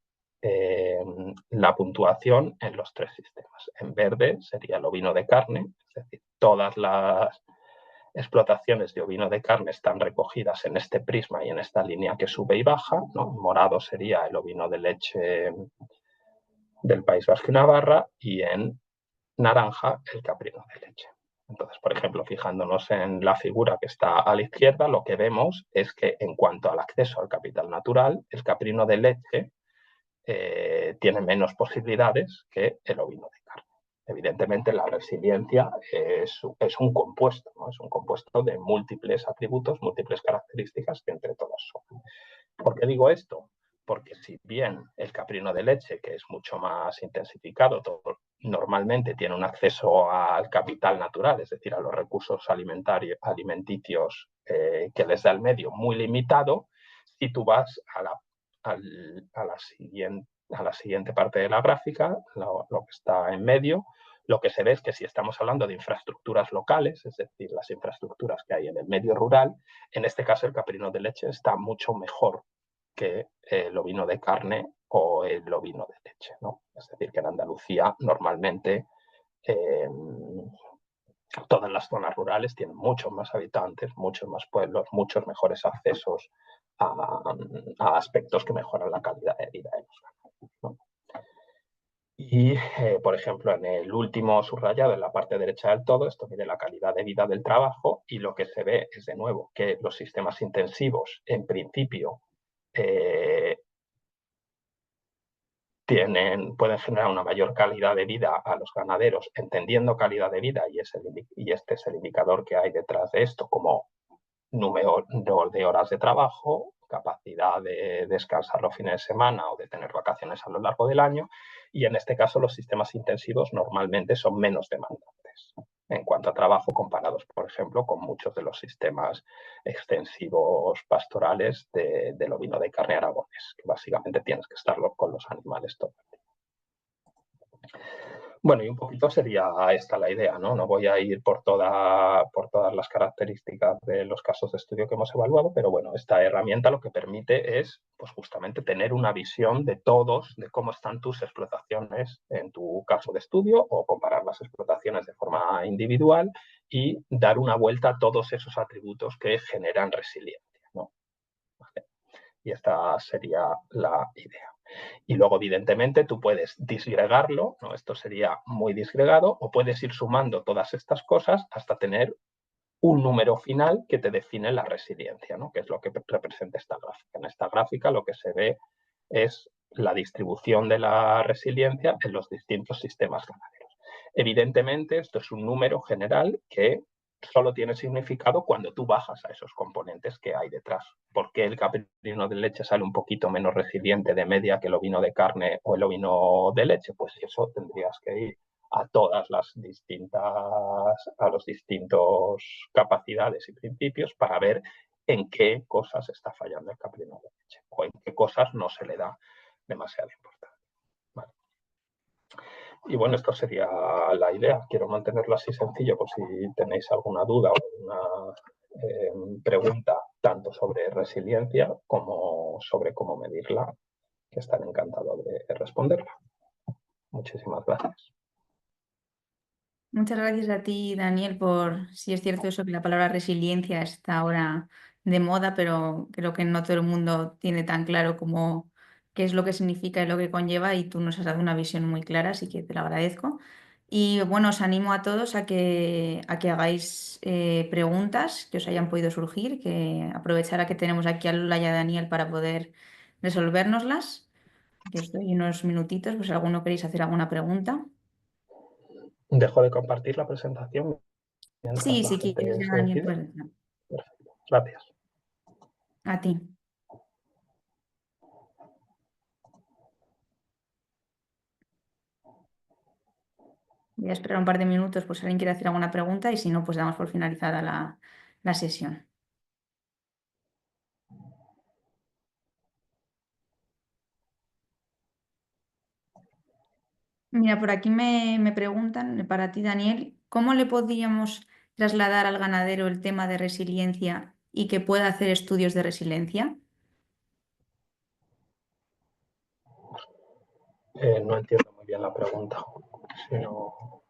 la puntuación en los tres sistemas. En verde sería el ovino de carne, es decir, todas las explotaciones de ovino de carne están recogidas en este prisma y en esta línea que sube y baja, ¿no? Morado sería el ovino de leche del País Vasco y Navarra y en naranja el caprino de leche. Entonces, por ejemplo, fijándonos en la figura que está a la izquierda, lo que vemos es que en cuanto al acceso al capital natural, el caprino de leche tiene menos posibilidades que el ovino de carne. Evidentemente, la resiliencia es un compuesto, ¿no? Es un compuesto de múltiples atributos, múltiples características que entre todas son. ¿Por qué digo esto? Porque si bien el caprino de leche, que es mucho más intensificado, normalmente tiene un acceso al capital natural, es decir, a los recursos alimenticios que les da el medio muy limitado, si tú vas a la siguiente parte de la gráfica, lo que está en medio, lo que se ve es que si estamos hablando de infraestructuras locales, es decir, las infraestructuras que hay en el medio rural, en este caso el caprino de leche está mucho mejor que el ovino de carne o el ovino de leche, ¿no? Es decir, que en Andalucía normalmente todas las zonas rurales tienen muchos más habitantes, muchos más pueblos, muchos mejores accesos a aspectos que mejoran la calidad de vida de los ganaderos, ¿no? Y, por ejemplo, en el último subrayado, en la parte derecha del todo, esto mide la calidad de vida del trabajo y lo que se ve es, de nuevo, que los sistemas intensivos, en principio, pueden generar una mayor calidad de vida a los ganaderos, entendiendo calidad de vida, y este es el indicador que hay detrás de esto, como número de horas de trabajo, capacidad de descansar los fines de semana o de tener vacaciones a lo largo del año, y en este caso los sistemas intensivos normalmente son menos demandantes en cuanto a trabajo comparados, por ejemplo, con muchos de los sistemas extensivos pastorales del ovino de carne aragonés, que básicamente tienes que estar con los animales todo el día. Bueno, y un poquito sería esta la idea, ¿no? No voy a ir por todas las características de los casos de estudio que hemos evaluado, pero bueno, esta herramienta lo que permite es, pues justamente, tener una visión de cómo están tus explotaciones en tu caso de estudio o comparar las explotaciones de forma individual y dar una vuelta a todos esos atributos que generan resiliencia, ¿no? ¿Vale? Y esta sería la idea. Y luego, evidentemente, tú puedes disgregarlo, ¿no? Esto sería muy disgregado, o puedes ir sumando todas estas cosas hasta tener un número final que te define la resiliencia, ¿no? Que es lo que representa esta gráfica. En esta gráfica lo que se ve es la distribución de la resiliencia en los distintos sistemas ganaderos. Evidentemente, esto es un número general que solo tiene significado cuando tú bajas a esos componentes que hay detrás. ¿Por qué el caprino de leche sale un poquito menos resiliente de media que el ovino de carne o el ovino de leche? Pues eso tendrías que ir a todas las los distintos capacidades y principios para ver en qué cosas está fallando el caprino de leche o en qué cosas no se le da demasiada importancia. Vale. Y bueno, esto sería la idea. Quiero mantenerlo así sencillo por si tenéis alguna duda o alguna pregunta tanto sobre resiliencia como sobre cómo medirla, que estaré encantado de responderla. Muchísimas gracias. Muchas gracias a ti, Daniel, sí es cierto eso que la palabra resiliencia está ahora de moda, pero creo que no todo el mundo tiene tan claro qué es lo que significa y lo que conlleva, y tú nos has dado una visión muy clara, así que te lo agradezco. Y bueno, os animo a todos a que hagáis preguntas que os hayan podido surgir, que aprovechar a que tenemos aquí a Lola y a Daniel para poder resolvérnoslas. Que os doy unos minutitos, pues si alguno queréis hacer alguna pregunta. Dejo de compartir la presentación mientras Sí, la si quieres gente ya, se Daniel, decide. pues Perfecto. Gracias. a ti. Voy a esperar un par de minutos por si alguien quiere hacer alguna pregunta, y si no, pues damos por finalizada la sesión. Mira, por aquí me preguntan, para ti, Daniel, ¿cómo le podríamos trasladar al ganadero el tema de resiliencia y que pueda hacer estudios de resiliencia? No entiendo muy bien la pregunta. Si no,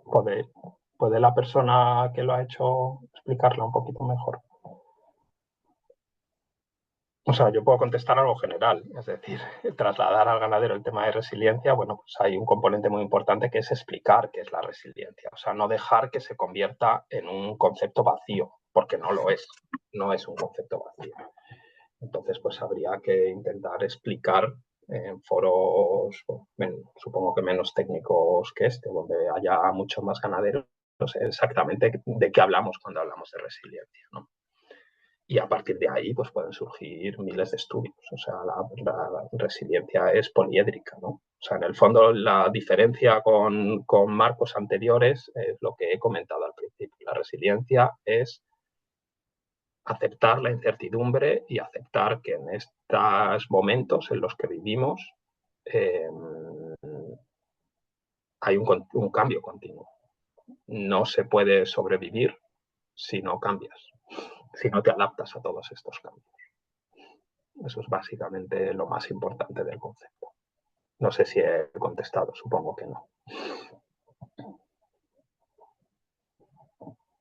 ¿puede la persona que lo ha hecho explicarla un poquito mejor? O sea, yo puedo contestar algo general, es decir, trasladar al ganadero el tema de resiliencia, bueno, pues hay un componente muy importante que es explicar qué es la resiliencia, o sea, no dejar que se convierta en un concepto vacío, porque no lo es, no es un concepto vacío. Entonces, pues habría que intentar explicar en foros, supongo que menos técnicos que este, donde haya muchos más ganaderos, no sé exactamente de qué hablamos cuando hablamos de resiliencia, ¿no? Y a partir de ahí pues pueden surgir miles de estudios. O sea, la resiliencia es poliédrica, ¿no? O sea, en el fondo la diferencia con marcos anteriores es lo que he comentado al principio. La resiliencia es aceptar la incertidumbre y aceptar que en estos momentos en los que vivimos hay un cambio continuo. No se puede sobrevivir si no cambias, si no te adaptas a todos estos cambios. Eso es básicamente lo más importante del concepto. No sé si he contestado, supongo que no.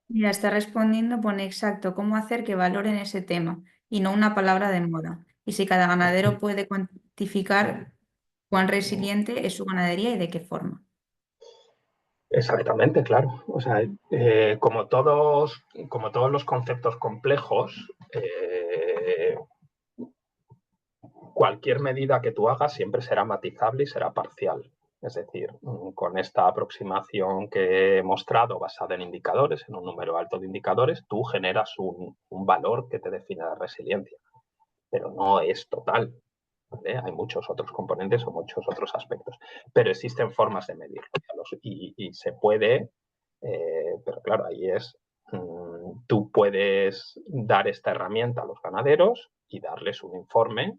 Mira, está respondiendo, pone exacto cómo hacer que valoren ese tema y no una palabra de moda. Y si cada ganadero puede cuantificar cuán resiliente es su ganadería y de qué forma. Exactamente, claro. O sea, como todos los conceptos complejos, cualquier medida que tú hagas siempre será matizable y será parcial. Es decir, con esta aproximación que he mostrado basada en indicadores, en un número alto de indicadores, tú generas un valor que te define la resiliencia, pero no es total. ¿Vale? Hay muchos otros componentes o muchos otros aspectos, pero existen formas de medirlo y se puede, pero claro, ahí es, tú puedes dar esta herramienta a los ganaderos y darles un informe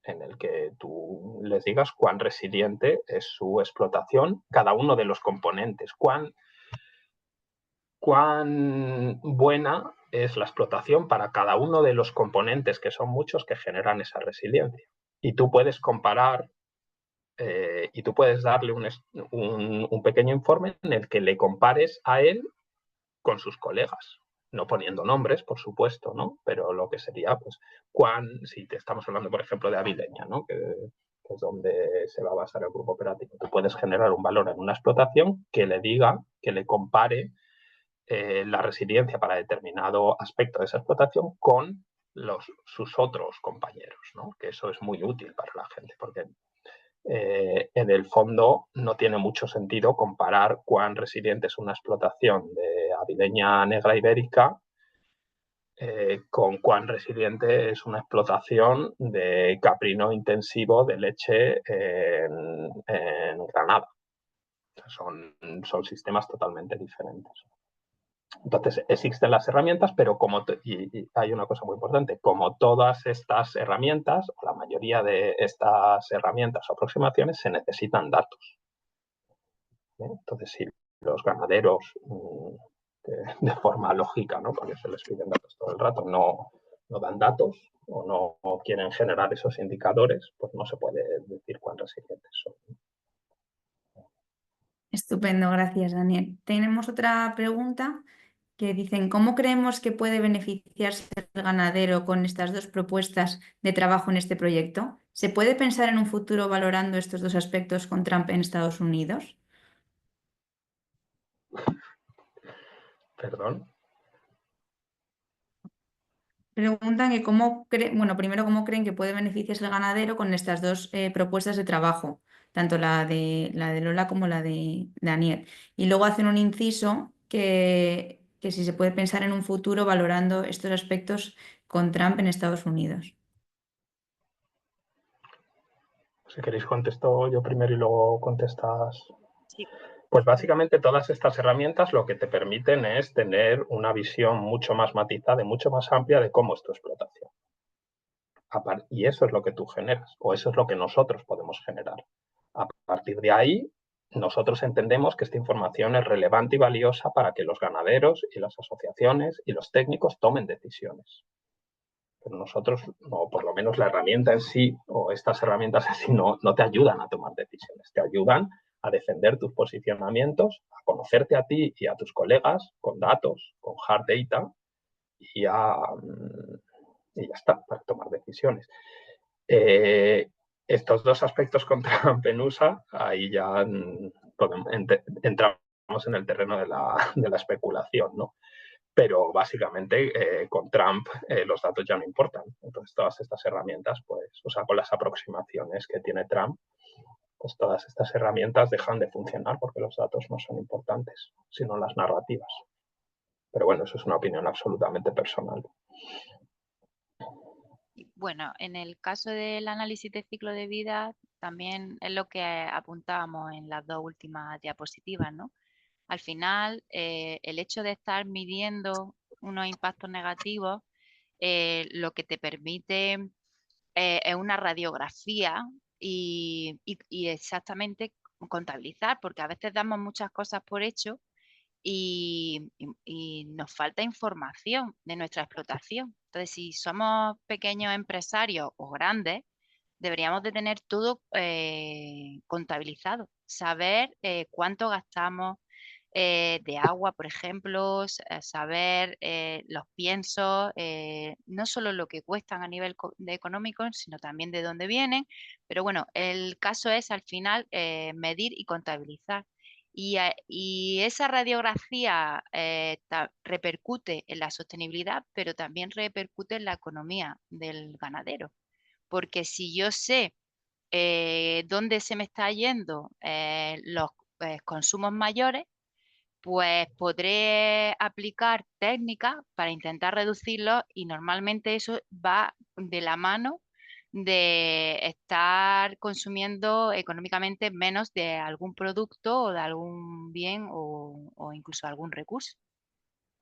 en el que tú les digas cuán resiliente es su explotación, cada uno de los componentes, cuán buena es la explotación para cada uno de los componentes, que son muchos, que generan esa resiliencia. Y tú puedes comparar y tú puedes darle un pequeño informe en el que le compares a él con sus colegas, no poniendo nombres, por supuesto, ¿no? Pero lo que sería, pues, si te estamos hablando, por ejemplo, de Avileña, ¿no? Que es donde se va a basar el grupo operativo. Tú puedes generar un valor en una explotación que le diga, que le compare la resiliencia para determinado aspecto de esa explotación con sus otros compañeros, ¿no? Que eso es muy útil para la gente, porque en el fondo no tiene mucho sentido comparar cuán resiliente es una explotación de avileña negra ibérica con cuán resiliente es una explotación de caprino intensivo de leche en Granada. O sea, son sistemas totalmente diferentes. Entonces, existen las herramientas, pero y hay una cosa muy importante, como todas estas herramientas, o la mayoría de estas herramientas o aproximaciones, se necesitan datos. Entonces, si los ganaderos, de forma lógica, ¿no? Porque se les piden datos todo el rato, no dan datos o no quieren generar esos indicadores, pues no se puede decir cuán resilientes son. Estupendo, gracias, Daniel. Tenemos otra pregunta que dicen, ¿cómo creemos que puede beneficiarse el ganadero con estas dos propuestas de trabajo en este proyecto? ¿Se puede pensar en un futuro valorando estos dos aspectos con Trump en Estados Unidos? ¿Perdón? Preguntan que primero, ¿cómo creen que puede beneficiarse el ganadero con estas dos propuestas de trabajo? Tanto la de Lola como la de Daniel. Y luego hacen un inciso que si se puede pensar en un futuro valorando estos aspectos con Trump en Estados Unidos. Si queréis contesto yo primero y luego contestas. Sí. Pues básicamente todas estas herramientas lo que te permiten es tener una visión mucho más matizada y mucho más amplia de cómo es tu explotación. Y eso es lo que tú generas, o eso es lo que nosotros podemos generar. A partir de ahí, nosotros entendemos que esta información es relevante y valiosa para que los ganaderos y las asociaciones y los técnicos tomen decisiones. Pero nosotros, o por lo menos la herramienta en sí, o estas herramientas en sí, no te ayudan a tomar decisiones, te ayudan a defender tus posicionamientos, a conocerte a ti y a tus colegas con datos, con hard data, y ya está, para tomar decisiones. Estos dos aspectos con Trump en USA, ahí ya entramos en el terreno de la especulación, ¿no? Pero básicamente con Trump los datos ya no importan. Entonces todas estas herramientas, pues, o sea, con las aproximaciones que tiene Trump, pues todas estas herramientas dejan de funcionar porque los datos no son importantes, sino las narrativas. Pero bueno, eso es una opinión absolutamente personal. Bueno, en el caso del análisis de ciclo de vida, también es lo que apuntábamos en las dos últimas diapositivas, ¿no? Al final, el hecho de estar midiendo unos impactos negativos, lo que te permite es una radiografía y exactamente contabilizar, porque a veces damos muchas cosas por hecho y nos falta información de nuestra explotación. Entonces, si somos pequeños empresarios o grandes, deberíamos de tener todo contabilizado, saber cuánto gastamos de agua, por ejemplo, saber los piensos, no solo lo que cuestan a nivel de económico, sino también de dónde vienen. Pero bueno, el caso es al final medir y contabilizar. Y esa radiografía repercute en la sostenibilidad, pero también repercute en la economía del ganadero. Porque si yo sé dónde se me está yendo los consumos mayores, pues podré aplicar técnicas para intentar reducirlos y normalmente eso va de la mano de estar consumiendo económicamente menos de algún producto o de algún bien o incluso algún recurso.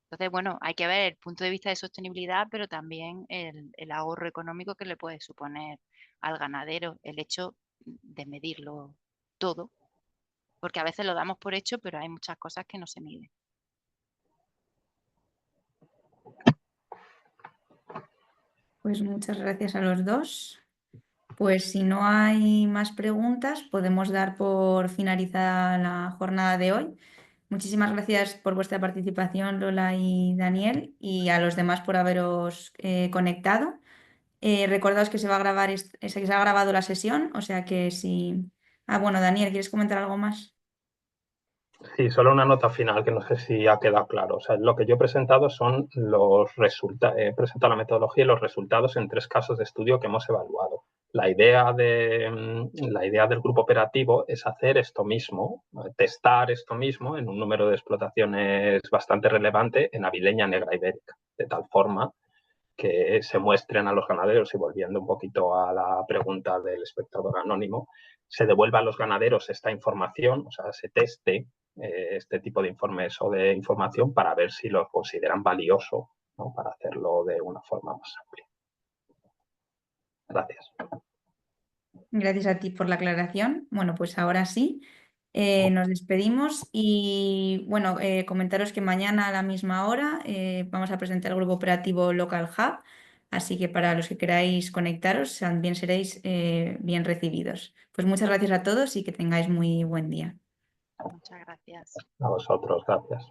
Entonces, bueno, hay que ver el punto de vista de sostenibilidad, pero también el ahorro económico que le puede suponer al ganadero el hecho de medirlo todo, porque a veces lo damos por hecho, pero hay muchas cosas que no se miden. Pues muchas gracias a los dos. Pues si no hay más preguntas, podemos dar por finalizada la jornada de hoy. Muchísimas gracias por vuestra participación, Lola y Daniel, y a los demás por haberos conectado. Recordaos que se va a grabar, se ha grabado la sesión, o sea que si... Ah, bueno, Daniel, ¿quieres comentar algo más? Sí, solo una nota final que no sé si ha quedado claro. O sea, lo que yo he presentado son los resultados, he presentado la metodología y los resultados en 3 casos de estudio que hemos evaluado. La idea del grupo operativo es hacer esto mismo, testar esto mismo en un número de explotaciones bastante relevante en Avileña Negra Ibérica, de tal forma que se muestren a los ganaderos, y volviendo un poquito a la pregunta del espectador anónimo, se devuelva a los ganaderos esta información, o sea, se teste este tipo de informes o de información para ver si lo consideran valioso, ¿no? Para hacerlo de una forma más amplia. Gracias. Gracias a ti por la aclaración. Bueno, pues ahora sí, nos despedimos y bueno, comentaros que mañana a la misma hora vamos a presentar el grupo operativo Local Hub, así que para los que queráis conectaros también seréis bien recibidos. Pues muchas gracias a todos y que tengáis muy buen día. Muchas gracias. A vosotros, gracias.